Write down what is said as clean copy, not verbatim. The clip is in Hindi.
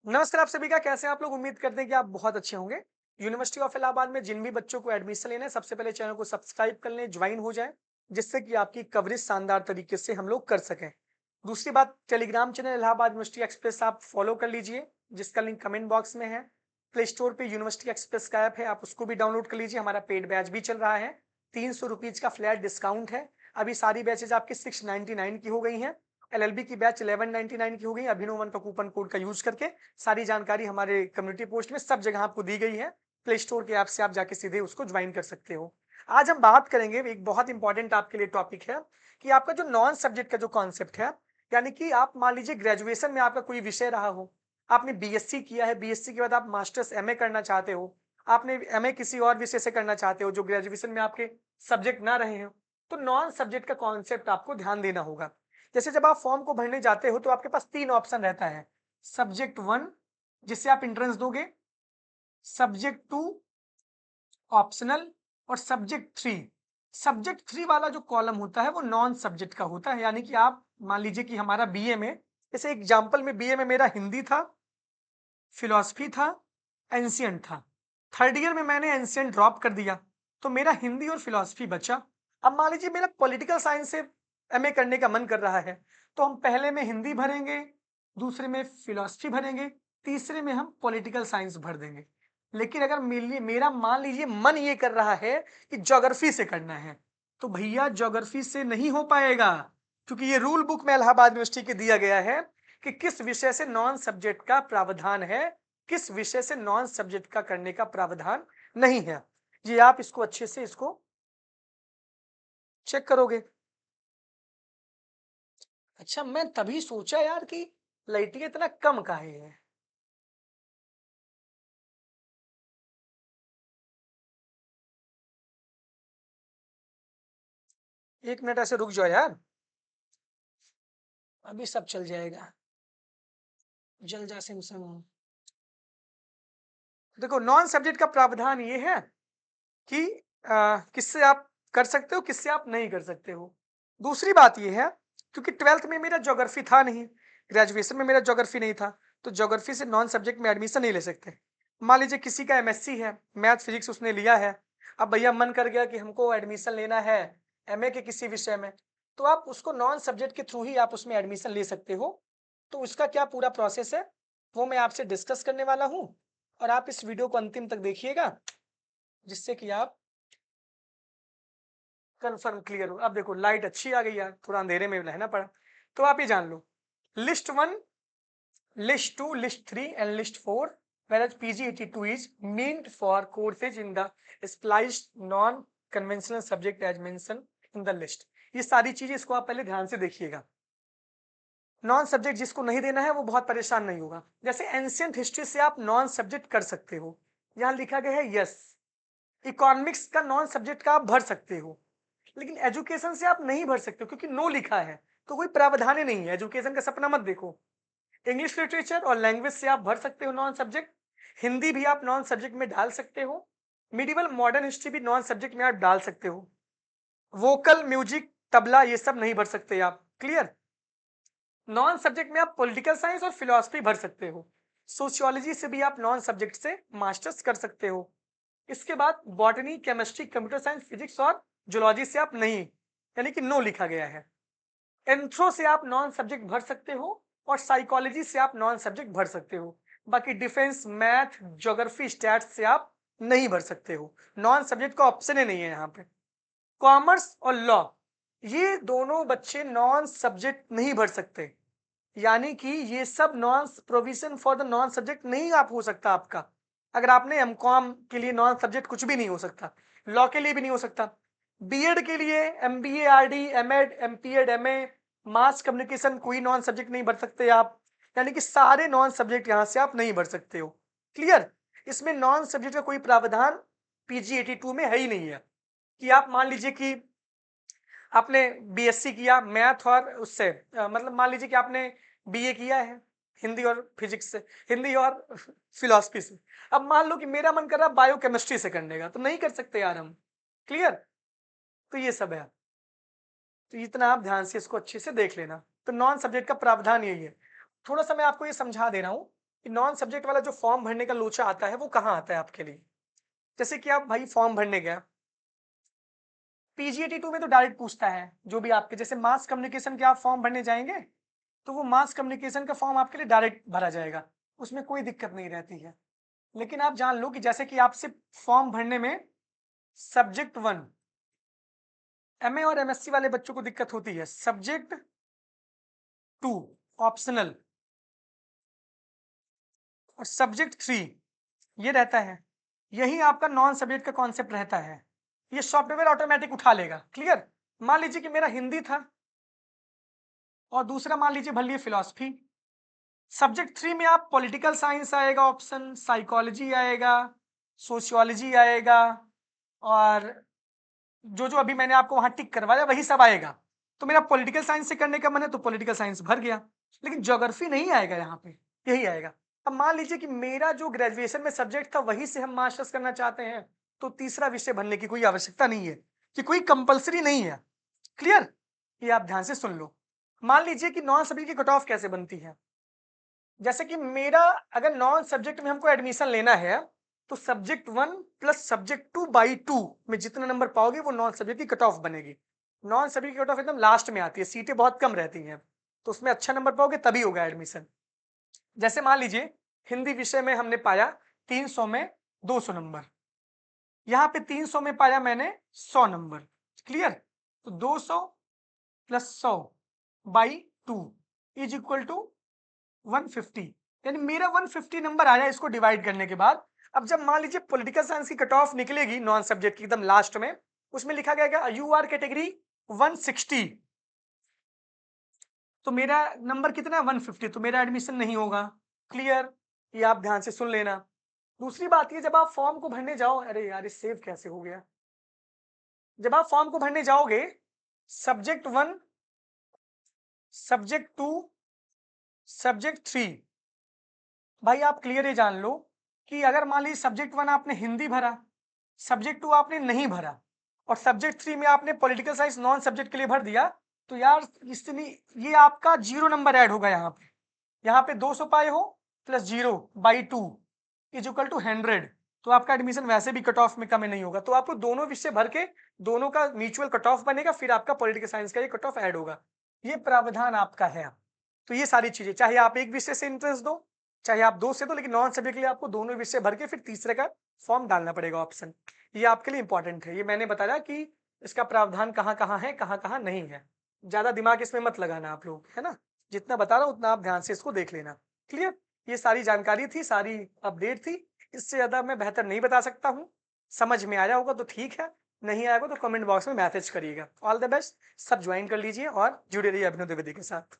नमस्कार आप सभी का कैसे हैं आप लोग। उम्मीद करते हैं कि आप बहुत अच्छे होंगे। यूनिवर्सिटी ऑफ इलाहाबाद में जिन भी बच्चों को एडमिशन लेना है सबसे पहले चैनल को सब्सक्राइब कर लें, ज्वाइन हो जाएं, जिससे कि आपकी कवरेज शानदार तरीके से हम लोग कर सकें। दूसरी बात, Telegram channel Allahabad university express आप फॉलो कर लीजिए, जिसका लिंक कमेंट बॉक्स में है। प्ले स्टोर पे यूनिवर्सिटी एक्सप्रेस का ऐप है, आप उसको भी डाउनलोड कर लीजिए। हमारा पेड बैच भी चल रहा है, 300 रुपीज का फ्लैट डिस्काउंट है। अभी सारी बैचेज आपकी 699 की हो गई हैं। एलएलबी की बैच 1199 की हो गई। अभिनव वन का कूपन कोड का यूज करके सारी जानकारी हमारे कम्युनिटी पोस्ट में सब जगह आपको दी गई है। प्ले स्टोर के ऐप से आप जाके सीधे उसको ज्वाइन कर सकते हो। आज हम बात करेंगे, एक बहुत इंपॉर्टेंट आपके लिए टॉपिक है कि आपका जो नॉन सब्जेक्ट का जो कॉन्सेप्ट है, यानी कि आप मान लीजिए ग्रेजुएशन में आपका कोई विषय रहा हो, आपने बीएससी किया है, बीएससी के बाद आप मास्टर्स एमए करना चाहते हो, आपने एमए किसी और विषय से करना चाहते हो जो ग्रेजुएशन में आपके सब्जेक्ट ना रहे हो, तो नॉन सब्जेक्ट का कॉन्सेप्ट आपको ध्यान देना होगा। जैसे जब आप फॉर्म को भरने जाते हो तो आपके पास 3 ऑप्शन रहता है। सब्जेक्ट 1 जिससे आप एंट्रेंस दोगे, सब्जेक्ट 2 ऑप्शनल और सब्जेक्ट 3। सब्जेक्ट 3 वाला जो कॉलम होता है वो नॉन सब्जेक्ट का होता है, यानी कि आप मान लीजिए कि हमारा बीए में, जैसे एग्जांपल में बीए में मेरा हिंदी था, फिलॉसफी था, एंशिएंट था। थर्ड ईयर में मैंने एंशिएंट ड्रॉप कर दिया, तो मेरा हिंदी और फिलॉसफी बचा। अब मान लीजिए मेरा पॉलिटिकल साइंस से एमए करने का मन कर रहा है, तो हम पहले में हिंदी भरेंगे, दूसरे में फिलॉसफी भरेंगे, तीसरे में हम पॉलिटिकल साइंस भर देंगे। लेकिन अगर मेरा मान लीजिए मन ये कर रहा है कि ज्योग्राफी से करना है, तो भैया ज्योग्राफी से नहीं हो पाएगा, क्योंकि ये रूल बुक में इलाहाबाद यूनिवर्सिटी के दिया गया है कि किस विषय से नॉन सब्जेक्ट का प्रावधान है, किस विषय से नॉन सब्जेक्ट का करने का प्रावधान नहीं है। ये आप इसको अच्छे से इसको चेक करोगे। अच्छा, मैं तभी सोचा यार कि लाइटिंग इतना कम काहे है। 1 मिनट ऐसे रुक जाओ यार, अभी सब चल जाएगा। जल जा सिमसम। देखो, नॉन सब्जेक्ट का प्रावधान ये है कि किससे आप कर सकते हो, किससे आप नहीं कर सकते हो। दूसरी बात ये है, क्योंकि 12th में मेरा ज्योग्राफी था नहीं, ग्रेजुएशन में मेरा ज्योग्राफी नहीं था, तो ज्योग्राफी से नॉन सब्जेक्ट में एडमिशन नहीं ले सकते। मान लीजिए किसी का एमएससी है, मैथ फिजिक्स उसने लिया है, अब भैया मन कर गया कि हमको एडमिशन लेना है एमए के किसी विषय में, तो आप उसको नॉन सब्जेक्ट के थ्रू ही आप उसमें एडमिशन ले सकते हो। तो उसका क्या पूरा प्रोसेस है वो मैं आपसे डिस्कस करने वाला हूँ, और आप इस वीडियो को अंतिम तक देखिएगा, जिससे कि आप कंफर्म क्लियर हो। अब देखो लाइट अच्छी आ गई यार, थोड़ा अंधेरे में रहना पड़ा। तो आप ये जान लो, list 1, list 2, list 3 and list 4, whereas PG82 is meant for courses in the spliced non-conventional subject as mentioned in the list। ये सारी चीजें इसको आप पहले ध्यान से देखिएगा। नॉन सब्जेक्ट जिसको नहीं देना है वो बहुत परेशान नहीं होगा। जैसे एंशियंट हिस्ट्री से आप नॉन सब्जेक्ट कर सकते हो, यहाँ लिखा गया है यस। इकोनॉमिक्स का नॉन सब्जेक्ट का आप भर सकते हो, लेकिन एजुकेशन से आप नहीं भर सकते हो क्योंकि नो लिखा है, तो कोई प्रावधान ही नहीं है। एजुकेशन का सपना मत देखो। इंग्लिश लिटरेचर और लैंग्वेज से आप भर सकते हो नॉन सब्जेक्ट। हिंदी भी आप नॉन सब्जेक्ट में डाल सकते हो। मिडिवल मॉडर्न हिस्ट्री भी नॉन सब्जेक्ट में आप डाल सकते हो। वोकल म्यूजिक तबला ये सब नहीं भर सकते आप। क्लियर। नॉन सब्जेक्ट में आप पॉलिटिकल साइंस और फिलोसफी भर सकते हो। सोशियोलॉजी से भी आप नॉन सब्जेक्ट से मास्टर्स कर सकते हो। इसके बाद botany, chemistry, computer science, physics और जूलॉजी से आप नहीं, यानी कि नो लिखा गया है। एंथ्रो से आप नॉन सब्जेक्ट भर सकते हो, और साइकोलॉजी से आप नॉन सब्जेक्ट भर सकते हो। बाकी डिफेंस, मैथ, ज्योग्राफी, स्टैट्स से आप नहीं भर सकते हो। नॉन सब्जेक्ट का ऑप्शन ही नहीं है यहाँ पे। कॉमर्स और लॉ, ये दोनों बच्चे नॉन सब्जेक्ट नहीं भर सकते, यानी कि ये सब non provision for the non subject नहीं आप हो सकता आपका। अगर आपने एमकॉम के लिए नॉन सब्जेक्ट कुछ भी नहीं हो सकता, लॉ के लिए भी नहीं हो सकता, बीएड के लिए MBA, RD, MEd, MPEd, MA, mass communication कोई नॉन सब्जेक्ट नहीं भर सकते आप, यानी कि सारे नॉन सब्जेक्ट यहां से आप नहीं भर सकते हो। क्लियर। इसमें नॉन सब्जेक्ट का कोई प्रावधान PG82 में है ही नहीं है कि आप मान लीजिए कि आपने बीएससी किया मैथ और उससे, मतलब मान लीजिए कि आपने बीए किया है हिंदी और फिजिक्स से, हिंदी और फिलोसफी से, अब मान लो कि मेरा मन कर रहा है बायोकेमिस्ट्री से करने का, तो नहीं कर सकते यार हम। क्लियर। तो ये सब है, तो इतना आप ध्यान से इसको अच्छे से देख लेना। तो नॉन सब्जेक्ट का प्रावधान यही है। थोड़ा सा मैं आपको ये समझा दे रहा हूँ नॉन सब्जेक्ट वाला जो फॉर्म भरने का लोचा आता है वो कहाँ आता है आपके लिए? जैसे कि आप भाई फॉर्म भरने गया, पीजीटी 2 में तो डायरेक्ट पूछता है जो भी आपके, जैसे मास कम्युनिकेशन के आप फॉर्म भरने जाएंगे तो वो मास कम्युनिकेशन का फॉर्म आपके लिए डायरेक्ट भरा जाएगा, उसमें कोई दिक्कत नहीं रहती है। लेकिन आप जान लो कि जैसे कि आपसे फॉर्म भरने में सब्जेक्ट 1 एमए और एमएससी वाले बच्चों को दिक्कत होती है, सब्जेक्ट 2 ऑप्शनल और सब्जेक्ट 3 ये रहता है। यही आपका नॉन सब्जेक्ट का कॉन्सेप्ट रहता है, ये सॉफ्टवेयर ऑटोमेटिक उठा लेगा। क्लियर? मान लीजिए कि मेरा हिंदी था और दूसरा मान लीजिए भर लिए फिलॉसफी, सब्जेक्ट 3 में आप पॉलिटिकल साइंस आएगा ऑप्शन, साइकोलॉजी आएगा, सोशियोलॉजी आएगा, और जो जो अभी मैंने आपको वहां टिक करवाया वही सब आएगा। तो मेरा पॉलिटिकल साइंस से करने का मन है तो पॉलिटिकल साइंस भर गया, लेकिन ज्योग्राफी नहीं आएगा यहाँ पे, यही आएगा। अब मान लीजिए कि मेरा जो ग्रेजुएशन में सब्जेक्ट था वही से हम मास्टर्स करना चाहते हैं, तो तीसरा विषय भरने की कोई आवश्यकता नहीं है, कि कोई कंपलसरी नहीं है। क्लियर? ये आप ध्यान से सुन लो। मान लीजिए कि नॉन सब्जेक्ट की कट ऑफ कैसे बनती है, जैसे कि मेरा अगर नॉन सब्जेक्ट में हमको एडमिशन लेना है तो सब्जेक्ट 1 प्लस सब्जेक्ट 2 बाई 2 में जितने नंबर पाओगे वो नॉन सब्जेक्ट की कट ऑफ बनेगी। नॉन सब्जेक्ट की कट ऑफ एकदम लास्ट में आती है, सीटें बहुत कम रहती हैं, तो उसमें अच्छा नंबर पाओगे तभी होगा एडमिशन। जैसे मान लीजिए हिंदी विषय में हमने पाया 300 में 200 नंबर, यहाँ पे 300 में पाया मैंने 100 नंबर। क्लियर? तो 200 plus 100 by 2 is equal to 150, यानी मेरा 150 नंबर आया इसको डिवाइड करने के बाद। अब जब मान लीजिए पॉलिटिकल साइंस की कट ऑफ निकलेगी नॉन सब्जेक्ट की एकदम लास्ट में, उसमें लिखा गया यू आर कैटेगरी 160, तो मेरा नंबर कितना है 150, तो मेरा एडमिशन नहीं होगा। क्लियर? ये आप ध्यान से सुन लेना। दूसरी बात ये, जब आप फॉर्म को भरने जाओ, अरे यार ये सेव कैसे हो गया, जब आप फॉर्म को भरने जाओगे सब्जेक्ट 1 सब्जेक्ट 2 सब्जेक्ट 3, भाई आप क्लियर ये जान लो कि अगर मान लीजिए सब्जेक्ट 1 आपने हिंदी भरा, सब्जेक्ट 2 आपने नहीं भरा और सब्जेक्ट 3 में आपने पॉलिटिकल साइंस नॉन सब्जेक्ट के लिए भर दिया, तो यार इसमें ये आपका 0 नंबर ऐड होगा। यहाँ पे 200 पाए हो plus 0 by 2 is equal to 100, तो आपका एडमिशन वैसे भी कट ऑफ में कम नहीं होगा, तो आपको दोनों विषय भर के दोनों का म्यूचुअल कट ऑफ बनेगा, फिर आपका पॉलिटिकल साइंस का ये कट ऑफ ऐड होगा। ये प्रावधान आपका है। तो ये सारी चीजें, चाहे आप एक विषय से इंटरेस्ट दो चाहे आप दो से दो, लेकिन नॉन सब्जेक्ट के लिए आपको दोनों विषय भर के फिर तीसरे का फॉर्म डालना पड़ेगा ऑप्शन। ये आपके लिए इंपॉर्टेंट है, ये मैंने बताया कि इसका प्रावधान कहाँ कहाँ है कहाँ कहाँ नहीं है। ज्यादा दिमाग इसमें मत लगाना आप लोग, है ना, जितना बता रहा हूँ उतना आप ध्यान से इसको देख लेना। क्लियर? ये सारी जानकारी थी, सारी अपडेट थी, इससे ज्यादा मैं बेहतर नहीं बता सकता हूँ। समझ में आया होगा तो ठीक है, नहीं आएगा तो कमेंट बॉक्स में मैसेज करिएगा। ऑल द बेस्ट, सब ज्वाइन कर लीजिए और जुड़े रहिए अभिनव द्विवेदी के साथ।